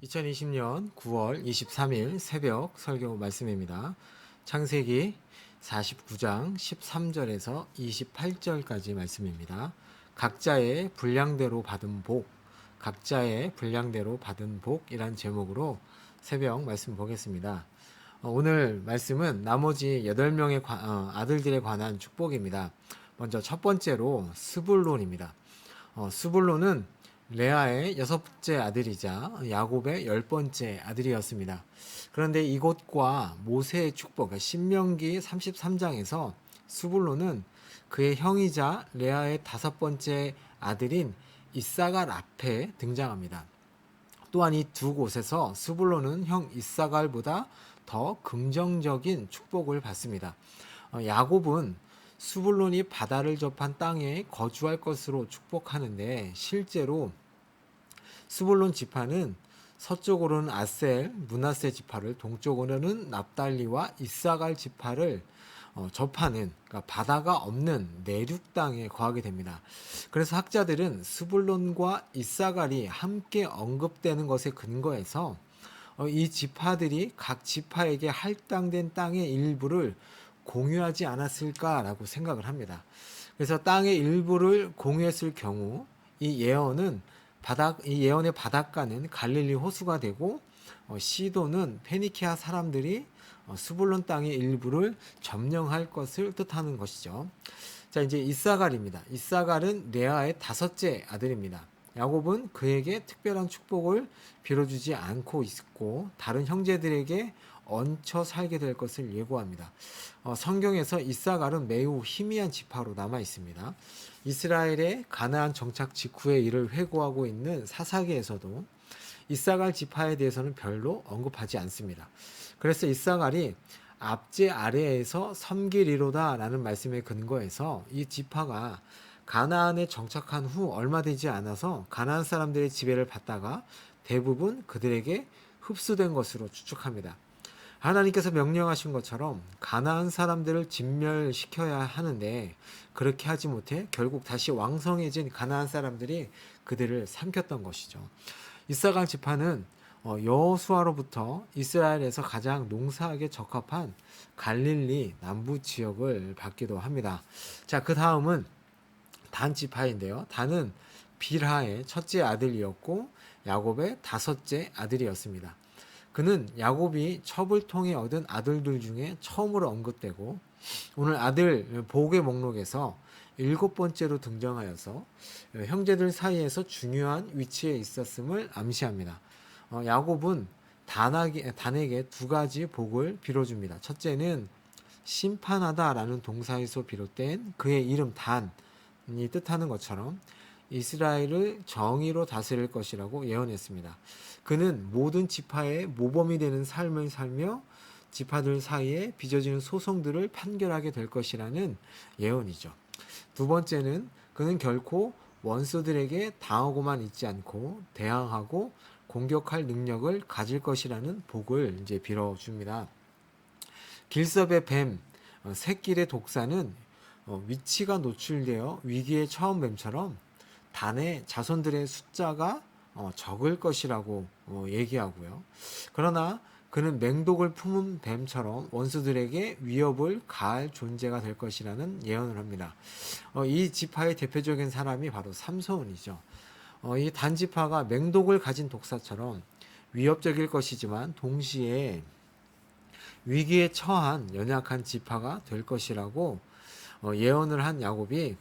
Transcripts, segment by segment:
2020년 9월 23일 새벽 설교 말씀입니다. 창세기 49장 13절에서 28절까지 말씀입니다. 각자의 분량대로 받은 복, 각자의 분량대로 받은 복이란 제목으로 새벽 말씀 보겠습니다. 오늘 말씀은 나머지 8명의 아들들에 관한 축복입니다. 먼저 첫 번째로 스불론입니다. 스불론은 레아의 6번째 아들이자 야곱의 10번째 아들이었습니다. 그런데 이곳과 모세의 축복, 신명기 33장에서 스불론은 그의 형이자 레아의 5번째 아들인 이사갈 앞에 등장합니다. 또한 이 두 곳에서 스불론은 형 이사갈보다 더 긍정적인 축복을 받습니다. 야곱은 스불론이 바다를 접한 땅에 거주할 것으로 축복하는데 실제로 스불론 지파는 서쪽으로는 아셀, 므낫세 지파를, 동쪽으로는 납달리와 이사갈 지파를 접하는, 그러니까 바다가 없는 내륙 땅에 거하게 됩니다. 그래서 학자들은 스불론과 이사갈이 함께 언급되는 것에 근거해서 이 지파들이 각 지파에게 할당된 땅의 일부를 공유하지 않았을까라고 생각을 합니다. 그래서 땅의 일부를 공유했을 경우 이 예언의 바닷가는 갈릴리 호수가 되고 시도는 페니키아 사람들이 스불론 땅의 일부를 점령할 것을 뜻하는 것이죠. 자, 이제 이사갈입니다. 이사갈은 레아의 5째 아들입니다. 야곱은 그에게 특별한 축복을 빌어주지 않고 있고 다른 형제들에게 얹혀 살게 될 것을 예고합니다. 성경에서 이사갈은 매우 희미한 지파로 남아 있습니다. 이스라엘의 가나안 정착 직후의 일을 회고하고 있는 사사기에서도 이사갈 지파에 대해서는 별로 언급하지 않습니다. 그래서 이사갈이 압제 아래에서 섬기리로다 라는 말씀에 근거해서 이 지파가 가나안에 정착한 후 얼마 되지 않아서 가나안 사람들의 지배를 받다가 대부분 그들에게 흡수된 것으로 추측합니다. 하나님께서 명령하신 것처럼 가나안 사람들을 진멸시켜야 하는데 그렇게 하지 못해 결국 다시 왕성해진 가나안 사람들이 그들을 삼켰던 것이죠. 이사갈 지파는 여호수아로부터 이스라엘에서 가장 농사하기에 적합한 갈릴리 남부 지역을 받기도 합니다. 자, 그 다음은 단 지파인데요. 단은 빌하의 첫째 아들이었고 야곱의 5째 아들이었습니다. 그는 야곱이 첩을 통해 얻은 아들들 중에 처음으로 언급되고 오늘 아들 복의 목록에서 7번째로 등장하여서 형제들 사이에서 중요한 위치에 있었음을 암시합니다. 야곱은 단에게 2가지 복을 빌어줍니다. 첫째는 심판하다라는 동사에서 비롯된 그의 이름 단이 뜻하는 것처럼 이스라엘을 정의로 다스릴 것이라고 예언했습니다. 그는 모든 지파의 모범이 되는 삶을 살며 지파들 사이에 빚어지는 소송들을 판결하게 될 것이라는 예언이죠. 두 번째는 그는 결코 원수들에게 당하고만 있지 않고 대항하고 공격할 능력을 가질 것이라는 복을 이제 빌어줍니다. 길섭의 뱀, 새끼의 독사는 위치가 노출되어 위기에 처한 뱀처럼 단의 자손들의 숫자가 적을 것이라고 얘기하고요. 그러나 그는 맹독을 품은 뱀처럼 원수들에게 위협을 가할 존재가 될 것이라는 예언을 합니다. 이 지파의 대표적인 사람이 바로 삼손이죠. 이 단지파가 맹독을 가진 독사처럼 위협적일 것이지만 동시에 위기에 처한 연약한 지파가 될 것이라고 예언을 한 야곱이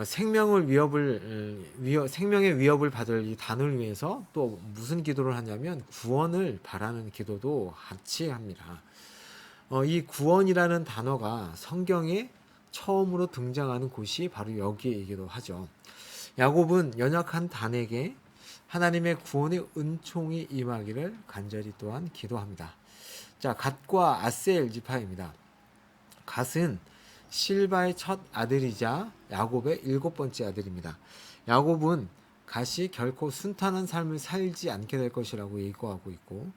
생명의 위협을 받을 이 단을 위해서 또 무슨 기도를 하냐면 구원을 바라는 기도도 같이 합니다. 이 구원이라는 단어가 성경에 처음으로 등장하는 곳이 바로 여기이기도 하죠. 야곱은 연약한 단에게 하나님의 구원의 은총이 임하기를 간절히 또한 기도합니다. 자, 갓과 아셀 지파입니다. 갓은 실바의 첫 아들이자 야곱의 7번째 아들입니다. 야곱은 갓이 결코 순탄한 삶을 살지 않게 될 것이라고 예고하고 있고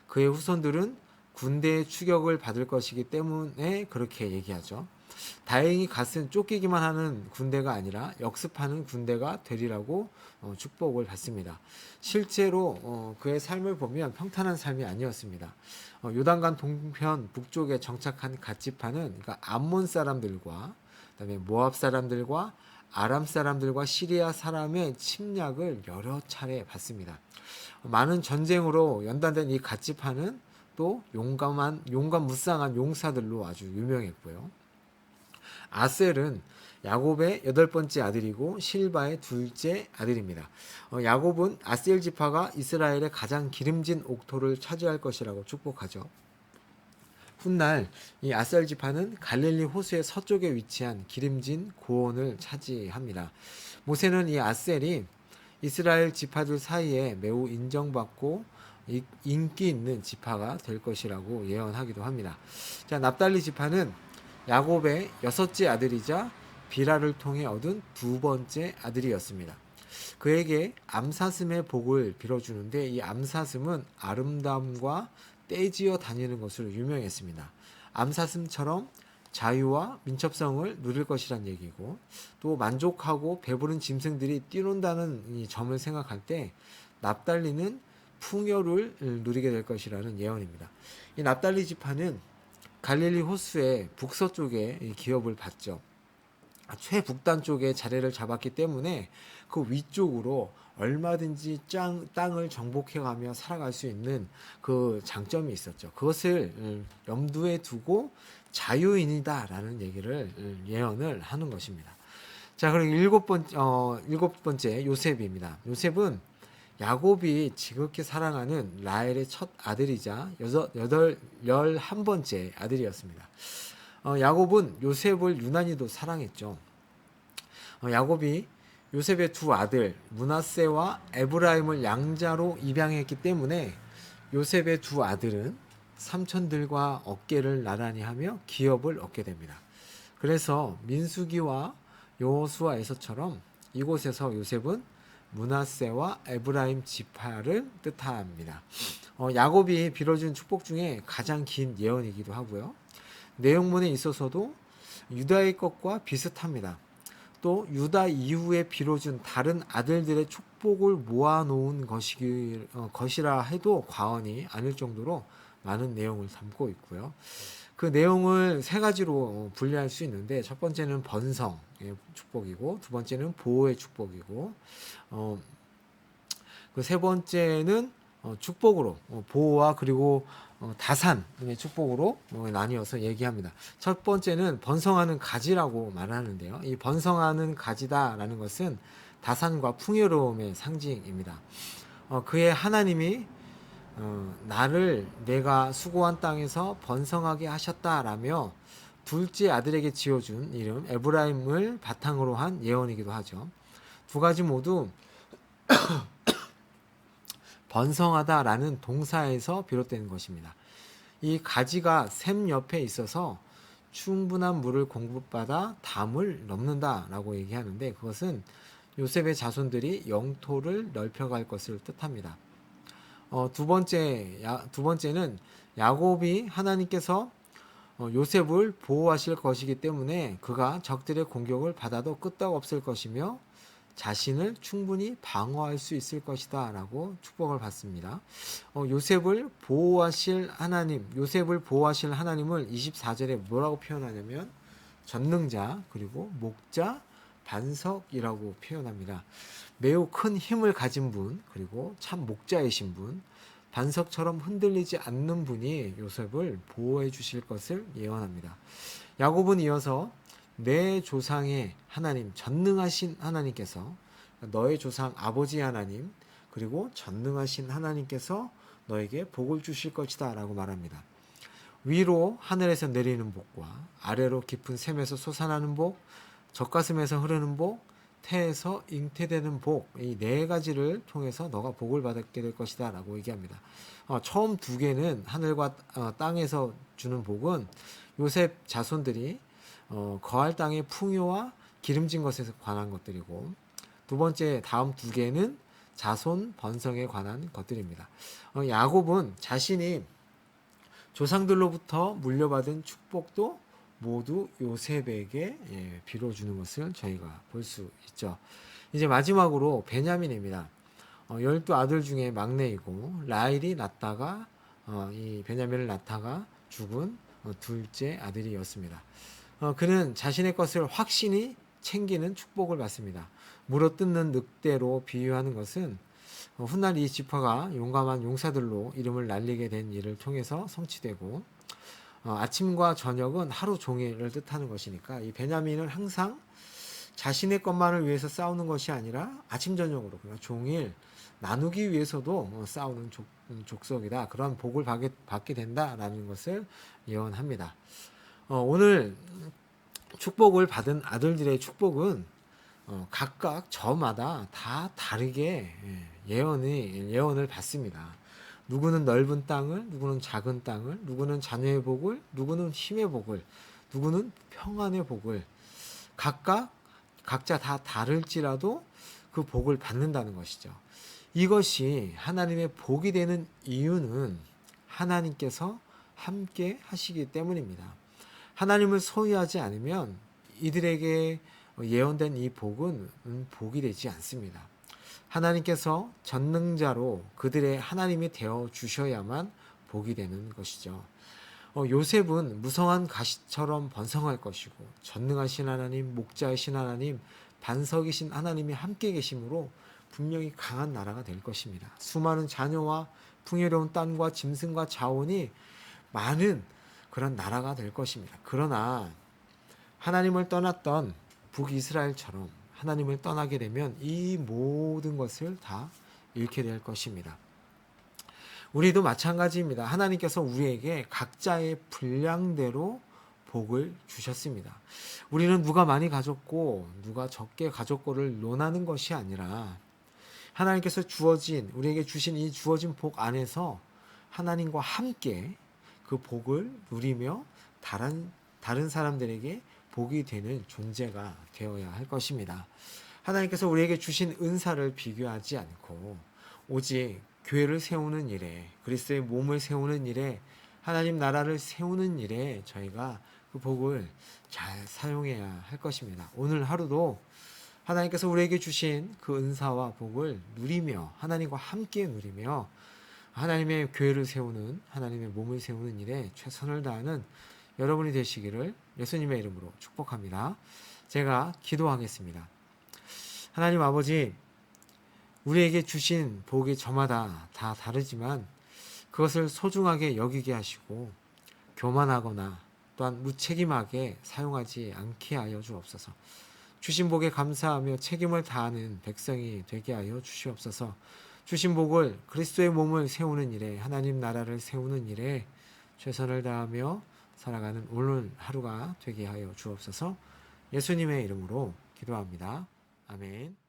그의 후손들은 군대의 추격을 받을 것이기 때문에 그렇게 얘기하죠. 다행히 갓은 쫓기기만 하는 군대가 아니라 역습하는 군대가 되리라고 축복을 받습니다. 실제로 그의 삶을 보면 평탄한 삶이 아니었습니다. 요단강 동편 북쪽에 정착한 갓 지파는 그러니까 암몬 사람들과 그다음에 모압 사람들과 아람 사람들과 시리아 사람의 침략을 여러 차례 받습니다. 많은 전쟁으로 연단된 이 갓 지파는 또 용감무쌍한 용사들로 아주 유명했고요. 아셀은 야곱의 8번째 아들이고 실바의 둘째 아들입니다. 야곱은 아셀 지파가 이스라엘의 가장 기름진 옥토를 차지할 것이라고 축복하죠. 훗날 이 아셀 지파는 갈릴리 호수의 서쪽에 위치한 기름진 고원을 차지합니다. 모세는 이 아셀이 이스라엘 지파들 사이에 매우 인정받고 인기 있는 지파가 될 것이라고 예언하기도 합니다. 자, 납달리 지파는 야곱의 6째 아들이자 비라를 통해 얻은 2번째 아들이었습니다. 그에게 암사슴의 복을 빌어주는데 이 암사슴은 아름다움과 떼지어 다니는 것으로 유명했습니다. 암사슴처럼 자유와 민첩성을 누릴 것이란 얘기고 또 만족하고 배부른 짐승들이 뛰논다는 이 점을 생각할 때 납달리는 풍요를 누리게 될 것이라는 예언입니다. 이 납달리 지파는 갈릴리 호수의 북서쪽에 기업을 받죠. 최북단 쪽에 자리를 잡았기 때문에 그 위쪽으로 얼마든지 땅을 정복해가며 살아갈 수 있는 그 장점이 있었죠. 그것을 염두에 두고 자유인이다라는 얘기를 예언을 하는 것입니다. 자, 그리고 일곱 번째 요셉입니다. 요셉은 야곱이 지극히 사랑하는 라헬의 첫 아들이자 11번째 아들이었습니다. 야곱은 요셉을 유난히도 사랑했죠. 야곱이 요셉의 2 아들 므낫세와 에브라임을 양자로 입양했기 때문에 요셉의 2 아들은 삼촌들과 어깨를 나란히 하며 기업을 얻게 됩니다. 그래서 민수기와 여호수아에서처럼 이곳에서 요셉은 므낫세와 에브라임 지파를 뜻합니다. 야곱이 빌어준 축복 중에 가장 긴 예언이기도 하고요. 내용문에 있어서도 유다의 것과 비슷합니다. 또 유다 이후에 빌어준 다른 아들들의 축복을 모아놓은 것이라 해도 과언이 아닐 정도로 많은 내용을 담고 있고요. 그 내용을 3가지로 분류할 수 있는데 첫 번째는 번성의 축복이고 2번째는 보호의 축복이고 그 3번째는 축복으로 보호와 그리고 다산의 축복으로 나뉘어서 얘기합니다. 첫 번째는 번성하는 가지라고 말하는데요. 이 번성하는 가지다라는 것은 다산과 풍요로움의 상징입니다. 그의 하나님이 나를 내가 수고한 땅에서 번성하게 하셨다라며 둘째 아들에게 지어준 이름 에브라임을 바탕으로 한 예언이기도 하죠. 2가지 모두 번성하다라는 동사에서 비롯되는 것입니다. 이 가지가 샘 옆에 있어서 충분한 물을 공급받아 담을 넘는다라고 얘기하는데 그것은 요셉의 자손들이 영토를 넓혀갈 것을 뜻합니다. 두 번째는 야곱이 하나님께서 요셉을 보호하실 것이기 때문에 그가 적들의 공격을 받아도 끄떡없을 것이며 자신을 충분히 방어할 수 있을 것이다 라고 축복을 받습니다. 요셉을 보호하실 하나님을 24절에 뭐라고 표현하냐면 전능자 그리고 목자 반석이라고 표현합니다. 매우 큰 힘을 가진 분 그리고 참 목자이신 분 반석처럼 흔들리지 않는 분이 요셉을 보호해 주실 것을 예언합니다. 야곱은 이어서 내 조상의 하나님 전능하신 하나님께서 너의 조상 아버지 하나님 그리고 전능하신 하나님께서 너에게 복을 주실 것이다 라고 말합니다. 위로 하늘에서 내리는 복과 아래로 깊은 샘에서 솟아나는 복 젖가슴에서 흐르는 복 태에서 잉태되는 복 이 4가지를 통해서 너가 복을 받게 될 것이다 라고 얘기합니다. 처음 2개는 하늘과 땅에서 주는 복은 요셉 자손들이 거할 땅의 풍요와 기름진 것에 관한 것들이고 두 번째 다음 2개는 자손 번성에 관한 것들입니다. 야곱은 자신이 조상들로부터 물려받은 축복도 모두 요셉에게 빌어주는 것을 저희가 볼 수 있죠. 이제 마지막으로 베냐민입니다. 12아들 중에 막내이고 라헬이 낳다가 이 베냐민을 낳다가 죽은 둘째 아들이었습니다. 그는 자신의 것을 확신히 챙기는 축복을 받습니다. 물어뜯는 늑대로 비유하는 것은 훗날 이 지파가 용감한 용사들로 이름을 날리게 된 일을 통해서 성취되고 아침과 저녁은 하루 종일을 뜻하는 것이니까 이 베냐민은 항상 자신의 것만을 위해서 싸우는 것이 아니라 아침 저녁으로 그러니까 종일 나누기 위해서도 싸우는 족속이다. 그런 복을 받게 된다라는 것을 예언합니다. 오늘 축복을 받은 아들들의 축복은 각각 저마다 다 다르게 예언을 받습니다. 누구는 넓은 땅을, 누구는 작은 땅을, 누구는 자녀의 복을, 누구는 힘의 복을, 누구는 평안의 복을 각자 다 다를지라도 그 복을 받는다는 것이죠. 이것이 하나님의 복이 되는 이유는 하나님께서 함께 하시기 때문입니다. 하나님을 소유하지 않으면 이들에게 예언된 이 복은 복이 되지 않습니다. 하나님께서 전능자로 그들의 하나님이 되어 주셔야만 복이 되는 것이죠. 요셉은 무성한 가시처럼 번성할 것이고 전능하신 하나님, 목자이신 하나님, 반석이신 하나님이 함께 계심으로 분명히 강한 나라가 될 것입니다. 수많은 자녀와 풍요로운 땅과 짐승과 자원이 많은 그런 나라가 될 것입니다. 그러나 하나님을 떠났던 북이스라엘처럼 하나님을 떠나게 되면 이 모든 것을 다 잃게 될 것입니다. 우리도 마찬가지입니다. 하나님께서 우리에게 각자의 분량대로 복을 주셨습니다. 우리는 누가 많이 가졌고 누가 적게 가졌고를 논하는 것이 아니라 하나님께서 우리에게 주신 이 주어진 복 안에서 하나님과 함께 그 복을 누리며 다른 사람들에게 복이 되는 존재가 되어야 할 것입니다. 하나님께서 우리에게 주신 은사를 비교하지 않고 오직 교회를 세우는 일에, 그리스도의 몸을 세우는 일에, 하나님 나라를 세우는 일에 저희가 그 복을 잘 사용해야 할 것입니다. 오늘 하루도 하나님께서 우리에게 주신 그 은사와 복을 누리며 하나님과 함께 누리며 하나님의 교회를 세우는, 하나님의 몸을 세우는 일에 최선을 다하는 여러분이 되시기를 예수님의 이름으로 축복합니다. 제가 기도하겠습니다. 하나님 아버지, 우리에게 주신 복이 저마다 다 다르지만 그것을 소중하게 여기게 하시고 교만하거나 또한 무책임하게 사용하지 않게 하여 주옵소서. 주신 복에 감사하며 책임을 다하는 백성이 되게 하여 주시옵소서. 주신 복을 그리스도의 몸을 세우는 일에, 하나님 나라를 세우는 일에 최선을 다하며 살아가는 오늘 하루가 되게 하여 주옵소서. 예수님의 이름으로 기도합니다. 아멘.